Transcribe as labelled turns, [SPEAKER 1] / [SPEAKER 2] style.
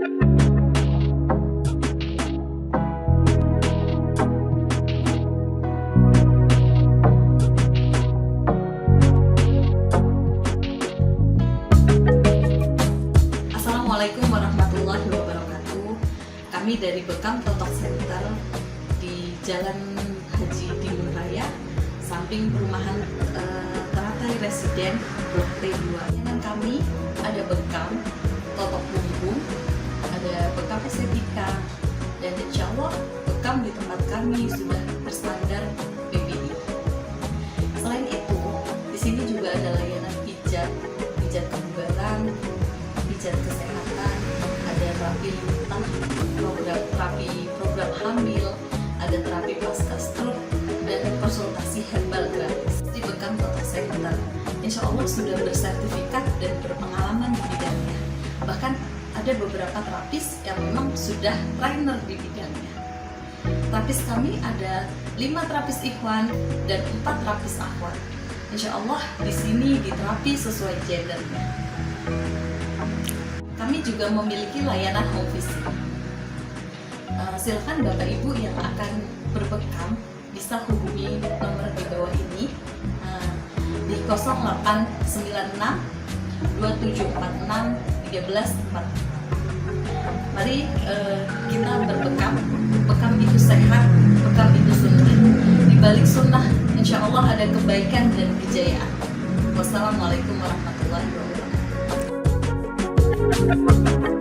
[SPEAKER 1] Assalamualaikum warahmatullahi wabarakatuh. Kami dari Bekam Totok Center di Jalan Haji Timun Raya, samping perumahan Teratai Residen Blok T2. Yang kami ada Bekam Totok Bumbung, ada Bekam Estetika, dan insya Allah Bekam di tempat kami sudah berstandar PBI. Selain itu, di sini juga ada layanan pijat kebugaran, pijat kesehatan, ada terapi lintah, program hamil, ada terapi pasca stroke, dan konsultasi herbal gratis di Bekam Totok Center. Insya Allah sudah bersertifikat dan berpengalaman di bidangnya. Bahkan ada beberapa terapis yang memang sudah trainer di bidangnya. Terapis kami ada 5 terapis ikhwan dan 4 terapis akhwat. Insya Allah di sini diterapi sesuai gendernya. Kami juga memiliki layanan home visit. Silakan Bapak Ibu yang akan berbekam bisa hubungi nomor di bawah ini di 0896 2746 1344. Mari kita berbekam. Bekam itu sehat, bekam itu sunnah. Di balik sunnah, insya Allah ada kebaikan dan kejayaan. Wassalamualaikum warahmatullahi wabarakatuh.